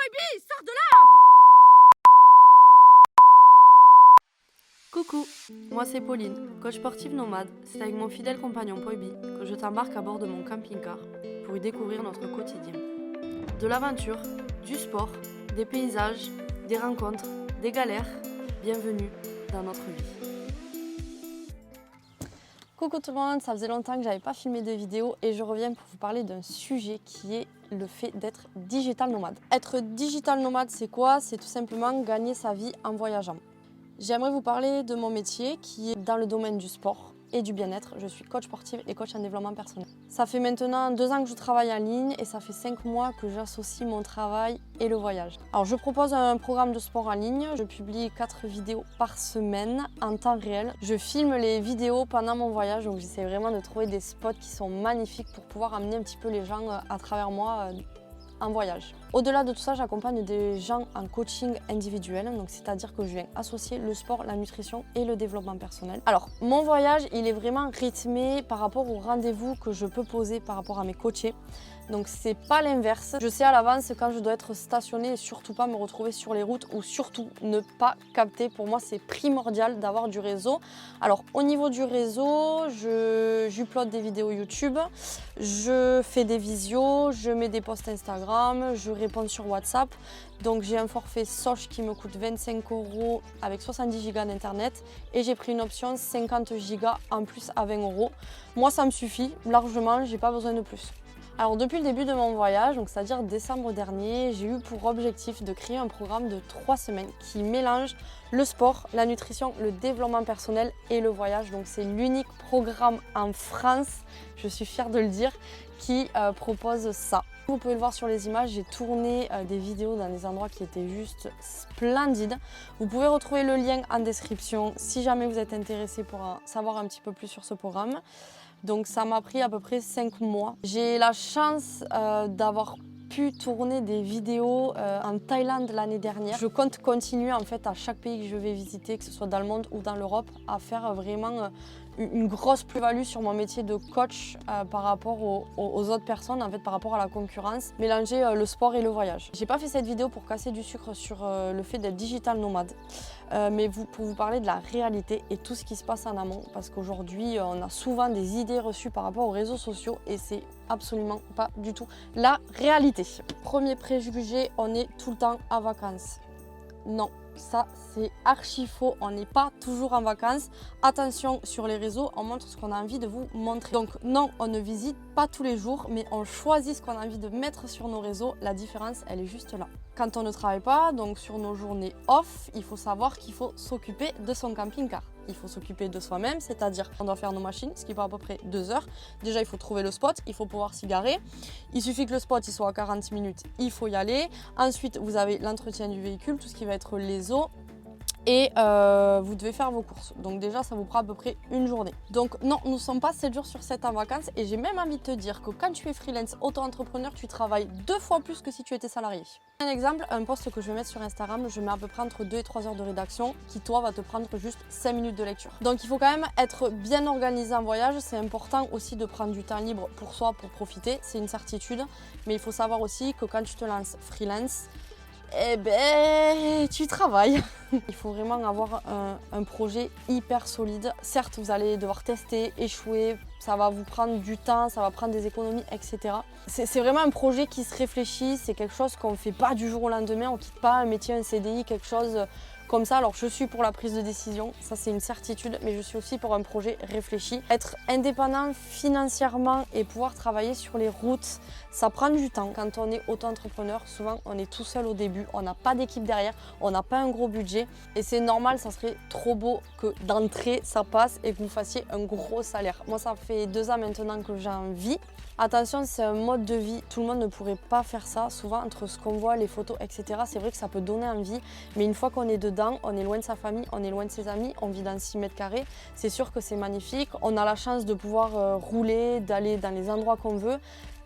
Poibi, sors de là! Coucou, moi c'est Pauline, coach sportive nomade. C'est avec mon fidèle compagnon Poibi que je t'embarque à bord de mon camping-car pour y découvrir notre quotidien. De l'aventure, du sport, des paysages, des rencontres, des galères, bienvenue dans notre vie. Coucou tout le monde, ça faisait longtemps que j'avais pas filmé de vidéo et je reviens pour vous parler d'un sujet qui est le fait d'être digital nomade. Être digital nomade, c'est quoi? C'est tout simplement gagner sa vie en voyageant. J'aimerais vous parler de mon métier qui est dans le domaine du sport et du bien-être. Je suis coach sportive et coach en développement personnel. Ça fait maintenant 2 ans que je travaille en ligne et ça fait 5 mois que j'associe mon travail et le voyage. Alors je propose un programme de sport en ligne. Je publie 4 vidéos par semaine en temps réel. Je filme les vidéos pendant mon voyage, donc j'essaie vraiment de trouver des spots qui sont magnifiques pour pouvoir amener un petit peu les gens à travers moi en voyage. Au-delà de tout ça, j'accompagne des gens en coaching individuel, donc c'est-à-dire que je viens associer le sport, la nutrition et le développement personnel. Alors, mon voyage, il est vraiment rythmé par rapport aux rendez-vous que je peux poser par rapport à mes coachés. Donc c'est pas l'inverse. Je sais à l'avance quand je dois être stationnée et surtout pas me retrouver sur les routes ou surtout ne pas capter. Pour moi, c'est primordial d'avoir du réseau. Alors au niveau du réseau, j'upload des vidéos YouTube, je fais des visios, je mets des posts Instagram, je réponds sur WhatsApp. Donc j'ai un forfait Soch qui me coûte 25 € avec 70 Go d'internet et j'ai pris une option 50 Go en plus à 20 €. Moi ça me suffit largement, j'ai pas besoin de plus. Alors depuis le début de mon voyage, donc c'est-à-dire décembre dernier, j'ai eu pour objectif de créer un programme de 3 semaines qui mélange le sport, la nutrition, le développement personnel et le voyage. Donc c'est l'unique programme en France, je suis fière de le dire, qui propose ça. Vous pouvez le voir sur les images, j'ai tourné des vidéos dans des endroits qui étaient juste splendides. Vous pouvez retrouver le lien en description si jamais vous êtes intéressé pour savoir un petit peu plus sur ce programme. Donc ça m'a pris à peu près 5 mois. J'ai la chance d'avoir pu tourner des vidéos en Thaïlande l'année dernière. Je compte continuer en fait à chaque pays que je vais visiter, que ce soit dans le monde ou dans l'Europe, à faire vraiment une grosse plus-value sur mon métier de coach par rapport aux autres personnes, en fait par rapport à la concurrence, mélanger le sport et le voyage. J'ai pas fait cette vidéo pour casser du sucre sur le fait d'être digital nomade, mais pour vous parler de la réalité et tout ce qui se passe en amont, parce qu'aujourd'hui on a souvent des idées reçues par rapport aux réseaux sociaux et c'est absolument pas du tout la réalité. Premier préjugé, on est tout le temps en vacances. Non. Ça, c'est archi faux. On n'est pas toujours en vacances. Attention, sur les réseaux, on montre ce qu'on a envie de vous montrer. Donc non, on ne visite pas tous les jours, mais on choisit ce qu'on a envie de mettre sur nos réseaux. La différence, elle est juste là. Quand on ne travaille pas, donc sur nos journées off, il faut savoir qu'il faut s'occuper de son camping-car. Il faut s'occuper de soi-même, c'est-à-dire on doit faire nos machines, ce qui prend à peu près 2 heures. Déjà, il faut trouver le spot, il faut pouvoir s'y garer. Il suffit que le spot il soit à 40 minutes, il faut y aller. Ensuite, vous avez l'entretien du véhicule, tout ce qui va être les eaux. Et vous devez faire vos courses. Donc déjà, ça vous prend à peu près une journée. Donc non, nous ne sommes pas 7 jours sur 7 en vacances. Et j'ai même envie de te dire que quand tu es freelance, auto-entrepreneur, tu travailles 2 fois plus que si tu étais salarié. Un exemple, un post que je vais mettre sur Instagram, je mets à peu près entre 2 et 3 heures de rédaction qui, toi, va te prendre juste 5 minutes de lecture. Donc il faut quand même être bien organisé en voyage. C'est important aussi de prendre du temps libre pour soi, pour profiter. C'est une certitude. Mais il faut savoir aussi que quand tu te lances freelance, eh ben, tu travailles. Il faut vraiment avoir un projet hyper solide. Certes, vous allez devoir tester, échouer, ça va vous prendre du temps, ça va prendre des économies, etc. C'est vraiment un projet qui se réfléchit, c'est quelque chose qu'on ne fait pas du jour au lendemain, on ne quitte pas un métier, un CDI, quelque chose comme ça. Alors je suis pour la prise de décision, ça c'est une certitude, mais je suis aussi pour un projet réfléchi. Être indépendant financièrement et pouvoir travailler sur les routes, ça prend du temps. Quand on est auto-entrepreneur, souvent on est tout seul au début, on n'a pas d'équipe derrière, on n'a pas un gros budget et c'est normal, ça serait trop beau que d'entrée ça passe et que vous fassiez un gros salaire. Moi ça fait 2 ans maintenant que j'en vis. Attention, c'est un mode de vie, tout le monde ne pourrait pas faire ça. Souvent entre ce qu'on voit, les photos, etc. c'est vrai que ça peut donner envie, mais une fois qu'on est dedans, on est loin de sa famille, on est loin de ses amis, on vit dans 6 mètres carrés, c'est sûr que c'est magnifique. On a la chance de pouvoir rouler, d'aller dans les endroits qu'on veut.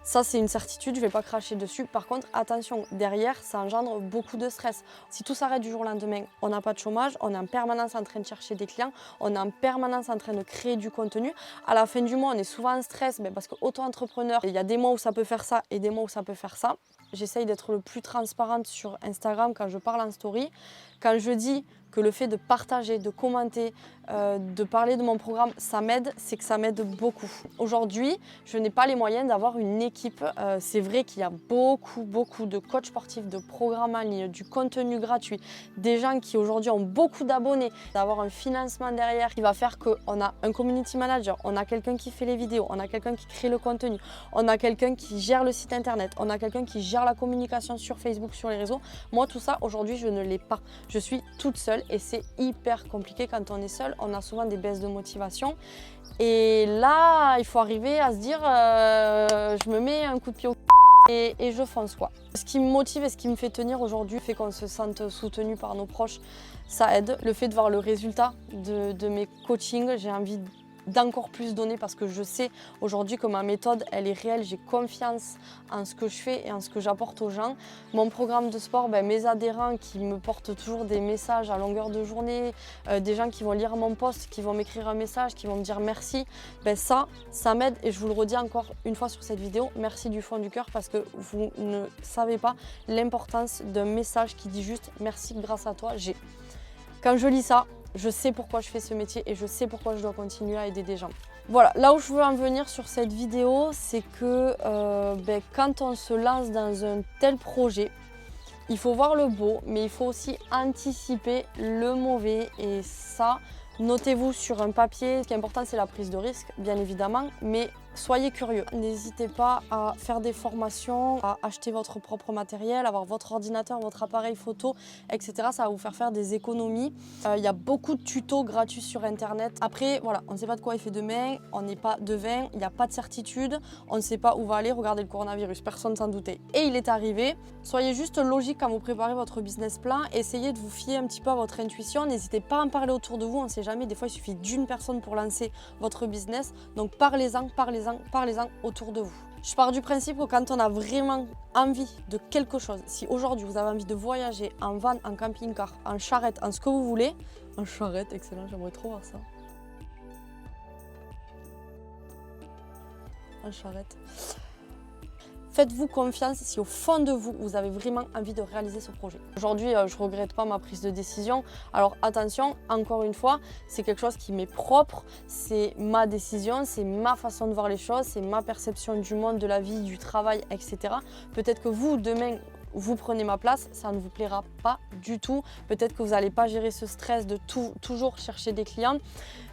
Ça, c'est une certitude, je ne vais pas cracher dessus. Par contre, attention, derrière, ça engendre beaucoup de stress. Si tout s'arrête du jour au lendemain, on n'a pas de chômage, on est en permanence en train de chercher des clients, on est en permanence en train de créer du contenu. À la fin du mois, on est souvent en stress parce qu'auto-entrepreneur, il y a des mois où ça peut faire ça et des mois où ça peut faire ça. j'essaye d'être le plus transparente sur Instagram quand je parle en story. Quand je dis que le fait de partager, de commenter, de parler de mon programme, ça m'aide, c'est que ça m'aide beaucoup. Aujourd'hui, je n'ai pas les moyens d'avoir une équipe. C'est vrai qu'il y a beaucoup de coachs sportifs, de programmes en ligne, du contenu gratuit, des gens qui aujourd'hui ont beaucoup d'abonnés, d'avoir un financement derrière qui va faire qu'on a un community manager, on a quelqu'un qui fait les vidéos, on a quelqu'un qui crée le contenu, on a quelqu'un qui gère le site internet, on a quelqu'un qui gère la communication sur Facebook, sur les réseaux. Moi, tout ça, aujourd'hui, je ne l'ai pas. Je suis toute seule et c'est hyper compliqué quand on est seul. On a souvent des baisses de motivation. Et là, il faut arriver à se dire, je me mets un coup de pied au et je fonce quoi. Ce qui me motive et ce qui me fait tenir aujourd'hui, fait qu'on se sente soutenu par nos proches, ça aide. Le fait de voir le résultat de mes coachings, j'ai envie d'encore plus donner parce que je sais aujourd'hui que ma méthode elle est réelle, j'ai confiance en ce que je fais et en ce que j'apporte aux gens. Mon programme de sport, mes adhérents qui me portent toujours des messages à longueur de journée, des gens qui vont lire mon post, qui vont m'écrire un message, qui vont me dire merci, ça m'aide et je vous le redis encore une fois sur cette vidéo, merci du fond du cœur parce que vous ne savez pas l'importance d'un message qui dit juste merci grâce à toi, quand je lis ça, je sais pourquoi je fais ce métier et je sais pourquoi je dois continuer à aider des gens. Voilà, là où je veux en venir sur cette vidéo, c'est que quand on se lance dans un tel projet, il faut voir le beau, mais il faut aussi anticiper le mauvais. Et ça, notez-vous sur un papier. Ce qui est important, c'est la prise de risque, bien évidemment, mais soyez curieux. N'hésitez pas à faire des formations, à acheter votre propre matériel, avoir votre ordinateur, votre appareil photo, etc. Ça va vous faire des économies. Il y a beaucoup de tutos gratuits sur Internet. Après, voilà, on ne sait pas de quoi il fait demain, on n'est pas devin, il n'y a pas de certitude, on ne sait pas où va aller. Regardez le coronavirus, personne s'en doutait. Et il est arrivé. Soyez juste logique quand vous préparez votre business plan. Essayez de vous fier un petit peu à votre intuition. N'hésitez pas à en parler autour de vous, on ne sait jamais. Des fois, il suffit d'une personne pour lancer votre business. Donc parlez-en autour de vous. Je pars du principe que quand on a vraiment envie de quelque chose, si aujourd'hui vous avez envie de voyager en van, en camping-car, en charrette, en ce que vous voulez, en charrette, excellent, j'aimerais trop voir ça. En charrette. Faites-vous confiance si au fond de vous, vous avez vraiment envie de réaliser ce projet. Aujourd'hui, je ne regrette pas ma prise de décision. Alors attention, encore une fois, c'est quelque chose qui m'est propre, c'est ma décision, c'est ma façon de voir les choses, c'est ma perception du monde, de la vie, du travail, etc. Peut-être que vous, demain, vous prenez ma place, ça ne vous plaira pas du tout. Peut-être que vous n'allez pas gérer ce stress de toujours chercher des clients.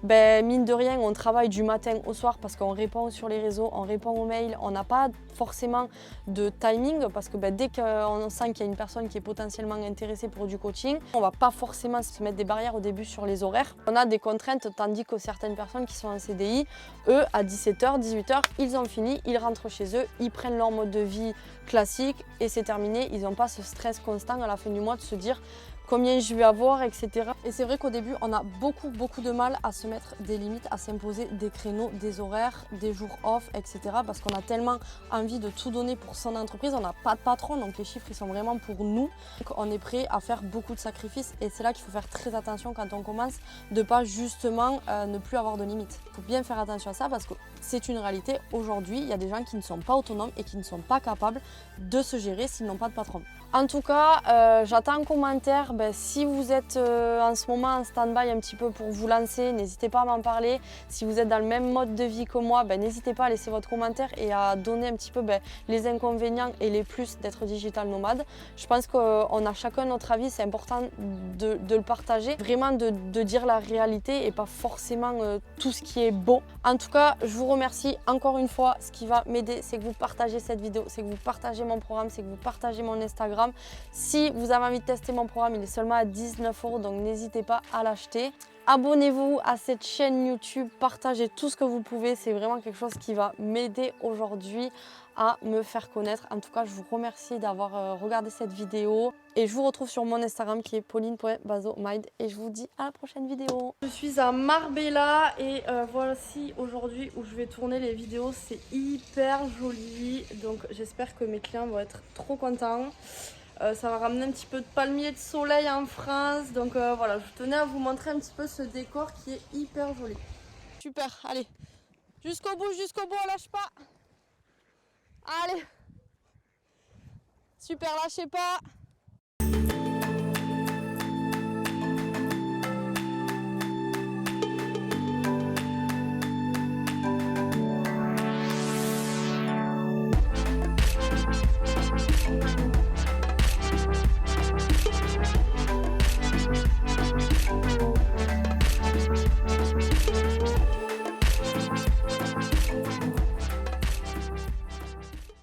Mine de rien, on travaille du matin au soir parce qu'on répond sur les réseaux, on répond aux mails, on n'a pas forcément de timing parce que dès qu'on sent qu'il y a une personne qui est potentiellement intéressée pour du coaching, on ne va pas forcément se mettre des barrières au début sur les horaires. On a des contraintes tandis que certaines personnes qui sont en CDI, eux, à 17h, 18h, ils ont fini, ils rentrent chez eux, ils prennent leur mode de vie classique et c'est terminé. Ils n'ont pas ce stress constant à la fin du mois de se dire combien je vais avoir, etc. Et c'est vrai qu'au début, on a beaucoup de mal à se mettre des limites, à s'imposer des créneaux, des horaires, des jours off, etc. Parce qu'on a tellement envie de tout donner pour son entreprise, on n'a pas de patron, donc les chiffres, ils sont vraiment pour nous. Donc on est prêt à faire beaucoup de sacrifices et c'est là qu'il faut faire très attention quand on commence, de pas justement ne plus avoir de limites. Il faut bien faire attention à ça parce que c'est une réalité. Aujourd'hui, il y a des gens qui ne sont pas autonomes et qui ne sont pas capables de se gérer s'ils n'ont pas de patron. En tout cas, j'attends en commentaire si vous êtes en ce moment en stand-by un petit peu pour vous lancer, n'hésitez pas à m'en parler. Si vous êtes dans le même mode de vie que moi, n'hésitez pas à laisser votre commentaire et à donner un petit peu les inconvénients et les plus d'être digital nomade. Je pense qu'on a chacun notre avis, c'est important de le partager, vraiment de dire la réalité et pas forcément tout ce qui est beau. En tout cas, je vous remercie encore une fois. Ce qui va m'aider, c'est que vous partagez cette vidéo, c'est que vous partagez mon programme, c'est que vous partagez mon Instagram. Si vous avez envie de tester mon programme, il est seulement à 19 €, donc n'hésitez pas à l'acheter. Abonnez-vous à cette chaîne YouTube, partagez tout ce que vous pouvez, c'est vraiment quelque chose qui va m'aider aujourd'hui à me faire connaître. En tout cas, je vous remercie d'avoir regardé cette vidéo et je vous retrouve sur mon Instagram qui est pauline.bazomind et je vous dis à la prochaine vidéo. Je suis à Marbella et voici aujourd'hui où je vais tourner les vidéos, c'est hyper joli, donc j'espère que mes clients vont être trop contents. Ça va ramener un petit peu de palmiers de soleil en France. Donc voilà, je tenais à vous montrer un petit peu ce décor qui est hyper joli. Super, allez. Jusqu'au bout, on lâche pas. Allez. Super, lâchez pas.